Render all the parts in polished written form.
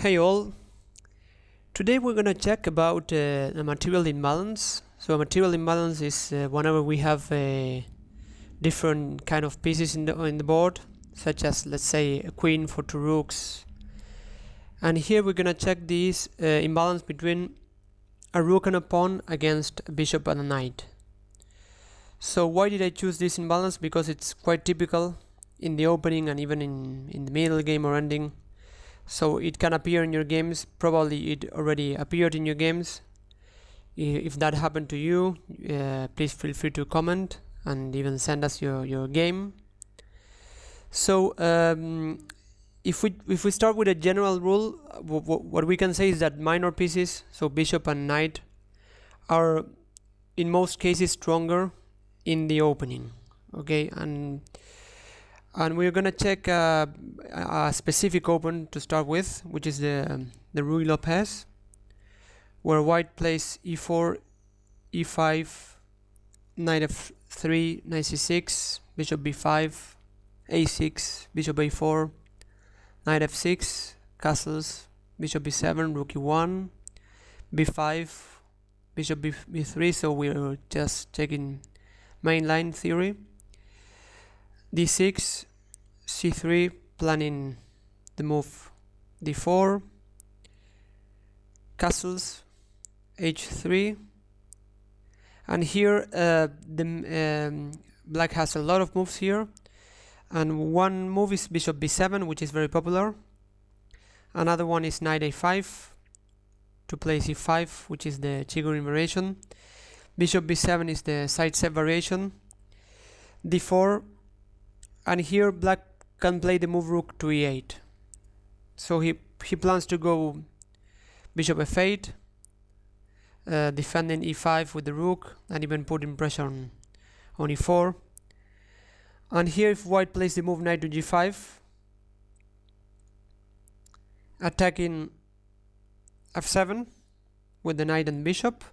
Hey all, today we're gonna check about a material imbalance. So a material imbalance is whenever we have different kind of pieces in the board, such as let's say a queen for two rooks. And here we're gonna check this imbalance between a rook and a pawn against a bishop and a knight. So why did I choose this imbalance? Because it's quite typical in the opening and even in the middle game or ending. So it can appear in your games. Probably it already appeared in your games. If that happened to you, please feel free to comment and even send us your game. So if we start with a general rule, what we can say is that minor pieces, so bishop and knight, are in most cases stronger in the opening. Okay, and we're gonna check a specific open to start with, which is the Ruy Lopez, where white plays e4, e5, knight f3, knight c6, bishop b5, a6, bishop a4, knight f6, castles, bishop b7, rook e1, b5, bishop b3. So we're just checking mainline theory. d6, c3, planning the move d4, castles, h3, and here black has a lot of moves here, and one move is bishop b7, which is very popular. Another one is knight a5 to play c5, which is the Chigurin variation. Bishop b7 is the side step variation. d4, and here black can play the move rook to e8. So he plans to go bishop f8, defending e5 with the rook and even putting pressure on e4. And here if white plays the move knight to g5, attacking f7 with the knight and bishop.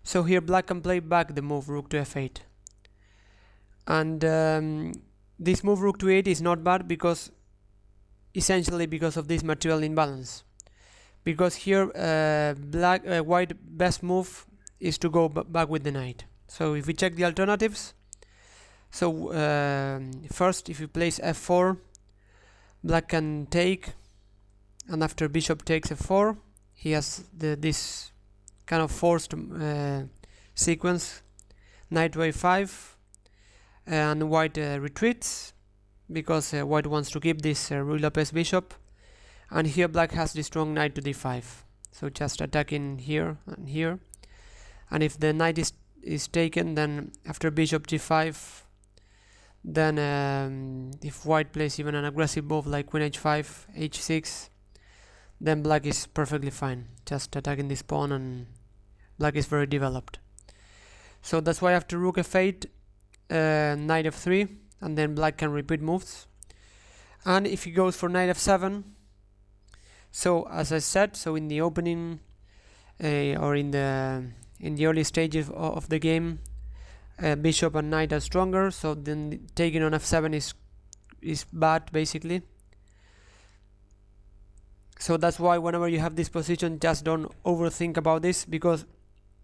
So here black can play back the move rook to f8. And this move rook to e8 is not bad because essentially because of this material imbalance. Because here white best move is to go back with the knight. So if we check the alternatives, so first if you place f4, black can take, and after bishop takes f4, he has this kind of forced sequence, knight to a5, and white retreats because white wants to keep this Ruy Lopez bishop, and here black has the strong knight to d5, so just attacking here and here. And if the knight is taken, then after bishop g5, then if white plays even an aggressive move like queen h5, h6, then black is perfectly fine, just attacking this pawn, and black is very developed. So that's why after rook f8, knight f3, and then black can repeat moves. And if he goes for knight f7, so as I said, so in the opening or in the early stages of the game, bishop and knight are stronger, so then taking on f7 is bad basically. So that's why whenever you have this position, just don't overthink about this, because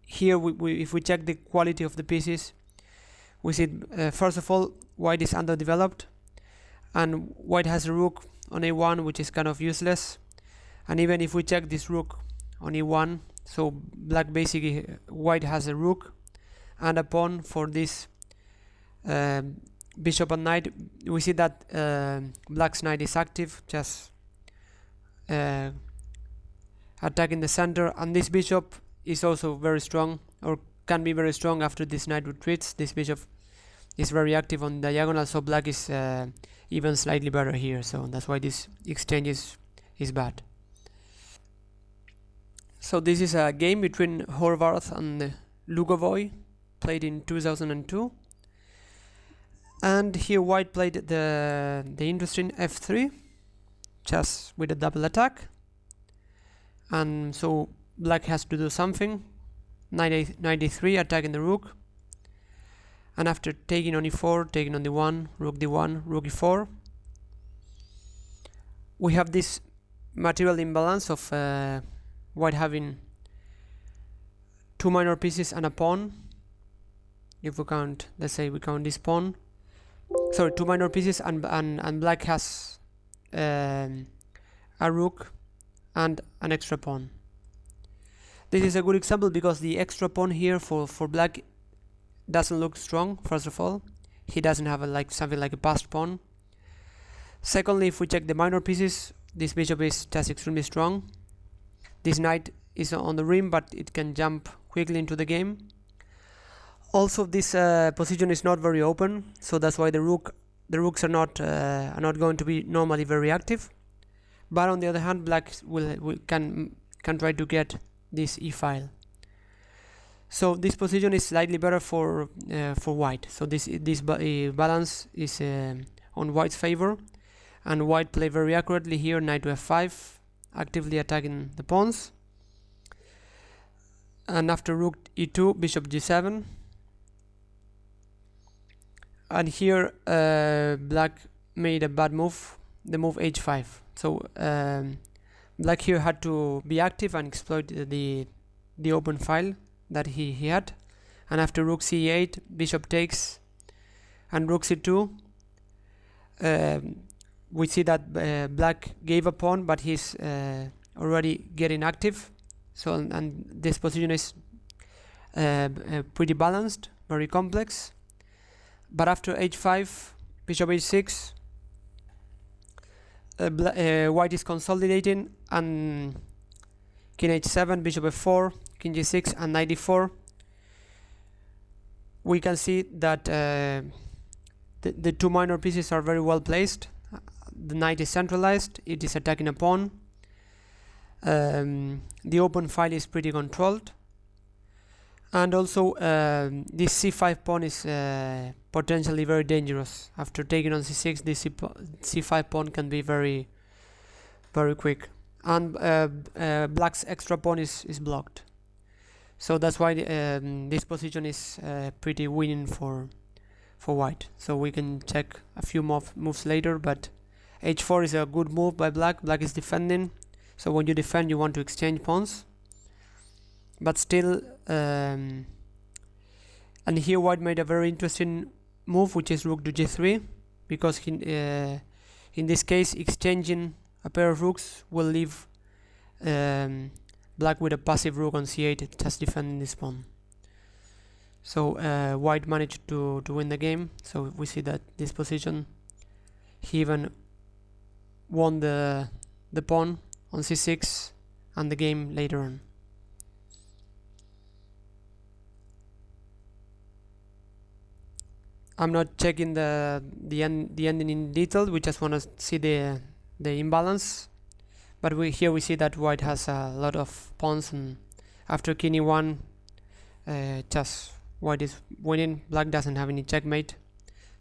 here if we check the quality of the pieces, we see first of all white is underdeveloped, and white has a rook on a1 which is kind of useless. And even if we check this rook on e1, so black basically, white has a rook and a pawn for this bishop and knight. We see that black's knight is active, just attacking the center, and this bishop is also very strong, or can be very strong after this knight retreats. This bishop is very active on diagonal, so black is even slightly better here, so that's why this exchange is bad. So this is a game between Horvath and Lugovoy, played in 2002, and here white played the interesting f3, just with a double attack, and so black has to do something. Knight e3, attacking the rook, and after taking on e4, taking on d1, rook e4, we have this material imbalance of white having two minor pieces and a pawn. If we count, let's say we count this pawn, sorry, two minor pieces, and black has a rook and an extra pawn. This is a good example because the extra pawn here for black doesn't look strong. First of all, he doesn't have something like a passed pawn. Secondly, if we check the minor pieces, this bishop is just extremely strong. This knight is on the rim, but it can jump quickly into the game. Also, this position is not very open, so that's why the rooks are not going to be normally very active. But on the other hand, black can try to get this e file. So this position is slightly better for white. So this balance is on white's favor, and white play very accurately here. Knight to f5, actively attacking the pawns. And after rook e2, bishop g7. And here black made a bad move, the move h5. So black here had to be active and exploit the open file that he had. And after rook c8, bishop takes, and rook c2, we see that black gave a pawn, but he's already getting active. So and this position is pretty balanced, very complex. But after h5, bishop h6, white is consolidating, and king h7, bishop f4, king g6, and knight d4. We can see that the two minor pieces are very well placed. The knight is centralized, it is attacking a pawn. The open file is pretty controlled. And also this c5 pawn is potentially very dangerous. After taking on c6, this c5 pawn can be very, very quick. And black's extra pawn is blocked. So that's why this position is pretty winning for white. So we can check a few moves later, but h4 is a good move by black. Black is defending. So when you defend, you want to exchange pawns. But still, and here white made a very interesting move, which is rook to g3, because in this case, exchanging a pair of rooks will leave black with a passive rook on c8, just defending this pawn. So white managed to win the game. So we see that this position, he even won the pawn on c6 and the game later on. I'm not checking the ending in detail. We just want to see the imbalance. But here we see that white has a lot of pawns, and after king e1, just white is winning. Black doesn't have any checkmate,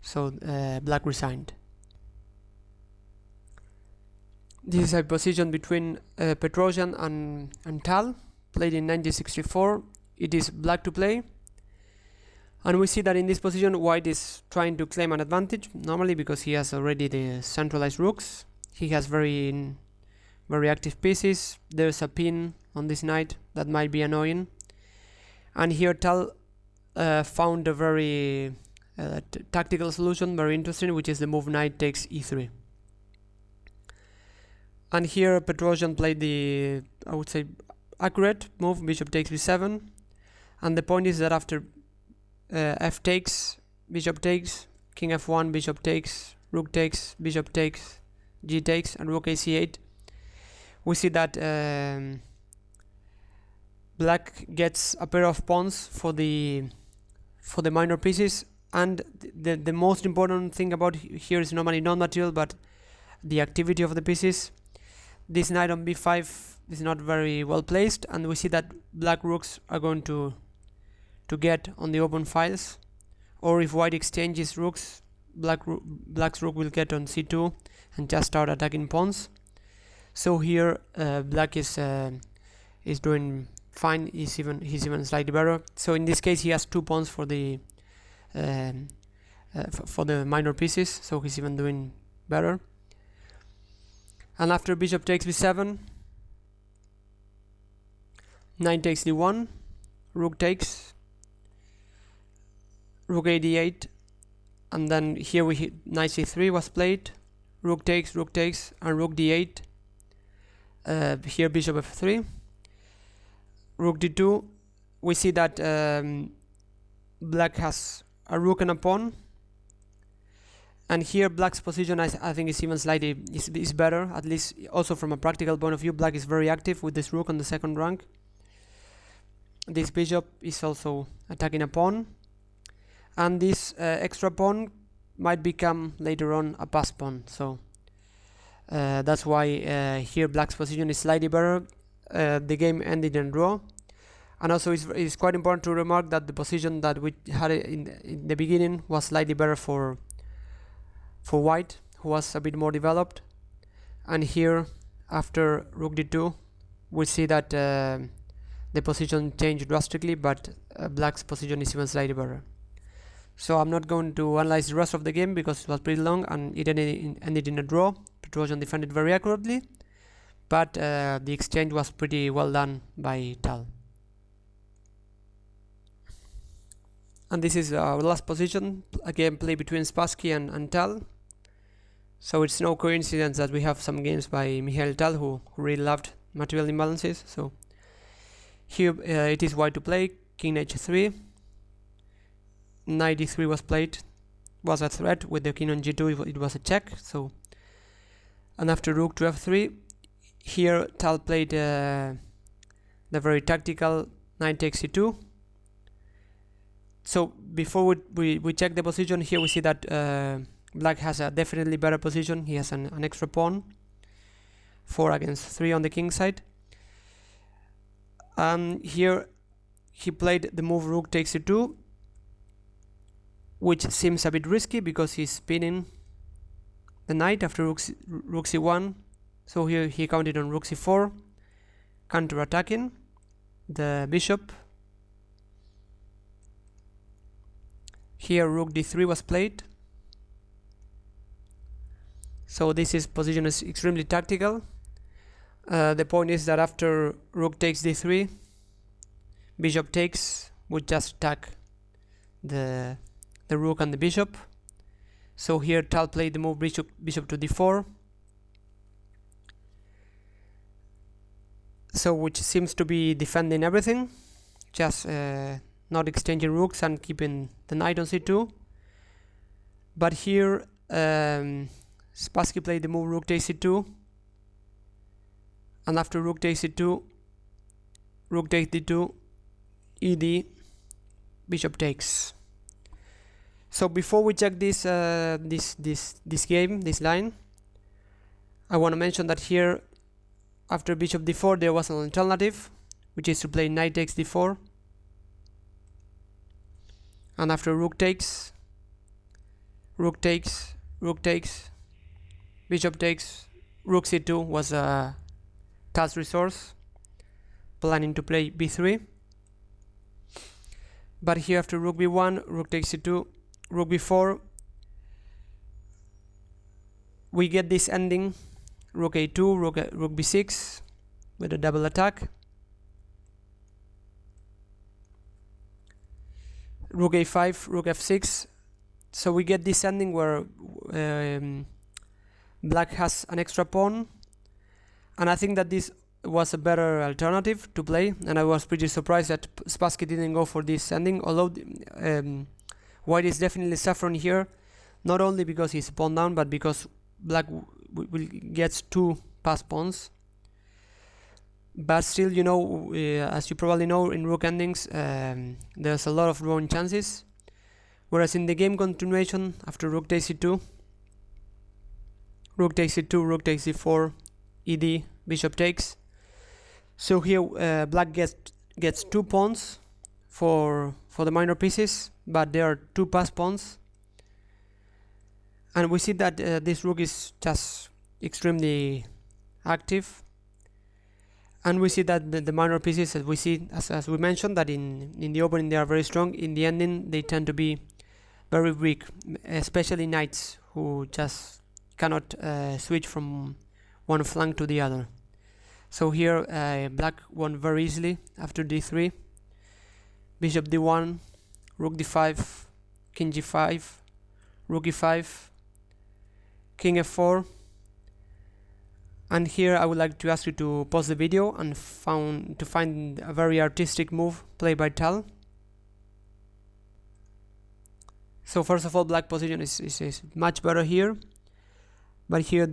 so black resigned. This is a position between Petrossian and Antal, played in 1964. It is black to play. And we see that in this position, white is trying to claim an advantage, normally because he has already the centralized rooks. He has very active pieces. There's a pin on this knight that might be annoying. And here Tal found a very tactical solution, very interesting, which is the move knight takes e3. And here Petrossian played the, I would say, accurate move, bishop takes b7. And the point is that after f takes, bishop takes, king f1, bishop takes, rook takes, bishop takes, g takes, and rook ac8, we see that black gets a pair of pawns for the minor pieces. And the most important thing about here is normally not material, but the activity of the pieces. This knight on b5 is not very well placed, and we see that black rooks are going to get on the open files, or if white exchanges rooks, black's rook will get on c2 and just start attacking pawns. So here black is doing fine. He's even slightly better. So in this case, he has 2 pawns for the minor pieces, so he's even doing better. And after bishop takes b7, knight takes d1, rook takes, rook a d8, and then here we hit knight c3 was played, rook takes, and rook d8. Here bishop f3, rook d2. We see that black has a rook and a pawn, and here black's position I think is even slightly is better, at least also from a practical point of view. Black is very active with this rook on the second rank. This bishop is also attacking a pawn, and this extra pawn might become later on a pass pawn, so that's why here black's position is slightly better. The game ended in draw. And also it's quite important to remark that the position that we had in the beginning was slightly better for white, who was a bit more developed. And here after rook d2 we see that the position changed drastically, but black's position is even slightly better. So I'm not going to analyze the rest of the game because it was pretty long and it ended in a draw. Petrossian defended very accurately, but the exchange was pretty well done by Tal. And this is our last position, a gameplay between Spassky and Antal. So it's no coincidence that we have some games by Michael Tal, who really loved material imbalances. So here it is white to play, king h3, knight d3 was played, was a threat. With the king on g2 it was a check. So, and after rook to f3, here Tal played the very tactical knight takes c2. So before we check the position, here we see that black has a definitely better position. He has an extra pawn, 4 against 3 on the king side. Here he played the move rook takes c2, which seems a bit risky because he's spinning the knight after rook c1. So here he counted on rook c4, counter-attacking the bishop. Here rook d3 was played. So this position is extremely tactical. The point is that after rook takes d3, bishop takes would just attack the rook and the bishop. So here Tal played the move bishop to d4. So which seems to be defending everything, just not exchanging rooks and keeping the knight on c2. But here Spassky played the move rook takes c2, and after rook takes c2, rook takes d2, ed, bishop takes. So before we check this line, I want to mention that here after bishop d4 there was an alternative, which is to play knight takes d4. And after rook takes, bishop takes, rook c2 was a Tal's resource, planning to play b3. But here after rook b1, rook takes c2, rook b4, we get this ending, rook a2, rook b6 with a double attack. Rook a5, rook f6. So we get this ending where black has an extra pawn, and I think that this was a better alternative to play, and I was pretty surprised that Spassky didn't go for this ending, although white is definitely suffering here, not only because he's pawn down, but because black will gets 2 pass pawns. But still, you know, as you probably know, in rook endings there's a lot of drawing chances, whereas in the game continuation after rook takes c2, rook takes c2, rook takes c4, ed, bishop takes. So here black gets 2 pawns for the minor pieces, but there are 2 pass pawns, and we see that this rook is just extremely active. And we see that the minor pieces, as we see, as we mentioned, that in the opening they are very strong. In the ending, they tend to be very weak, especially knights who just cannot switch from one flank to the other. So here black won very easily after d3, bishop d1, rook d5, king g5, rook e5, king f4. And here I would like to ask you to pause the video and find a very artistic move played by Tal. So first of all, black position is much better here, but here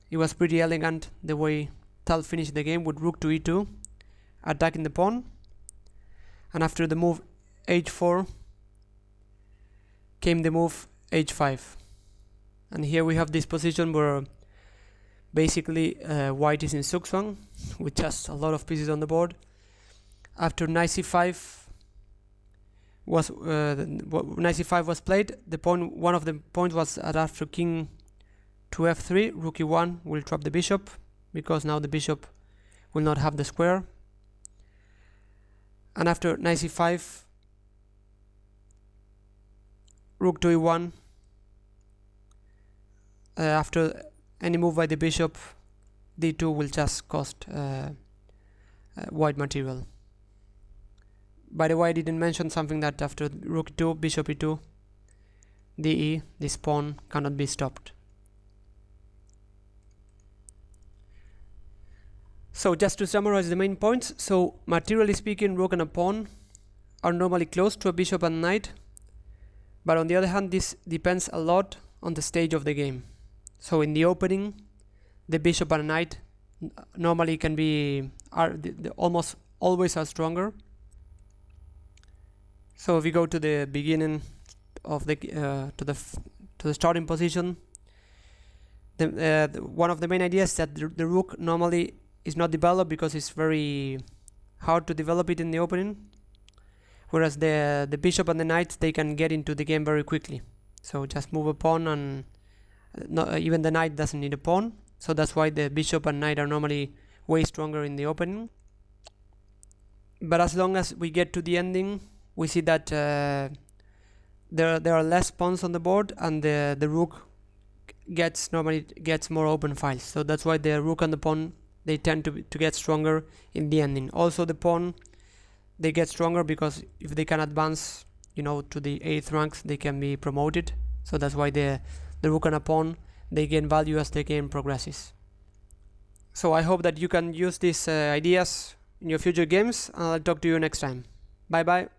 it was pretty elegant the way Tal finished the game with rook to e2, attacking the pawn, and after the move h4 came the move h5, and here we have this position where basically white is in zugzwang with just a lot of pieces on the board. After knight c5 was played, one of the points was that after king to f3, rook e1 will trap the bishop, because now the bishop will not have the square. And after knight c5, rook to e1, after any move by the bishop, d2 will just cost white material. By the way, I didn't mention something, that after rook e2, bishop e2, de, this pawn cannot be stopped. So just to summarize the main points, so materially speaking, rook and a pawn are normally close to a bishop and knight, but on the other hand, this depends a lot on the stage of the game. So in the opening, the bishop and knight normally can be almost always are stronger. So if we go to the beginning of the to the starting position, one of the main ideas is that the rook normally is not developed because it's very hard to develop it in the opening, whereas the bishop and the knight, they can get into the game very quickly. So just move a pawn, and even the knight doesn't need a pawn, so that's why the bishop and knight are normally way stronger in the opening. But as long as we get to the ending, we see that there are less pawns on the board, and the rook normally gets more open files. So that's why the rook and the pawn, they tend to get stronger in the ending. Also the pawn, they get stronger because if they can advance, to the 8th ranks, they can be promoted. So that's why the rook and a pawn, they gain value as the game progresses. So I hope that you can use these ideas in your future games, and I'll talk to you next time. Bye bye.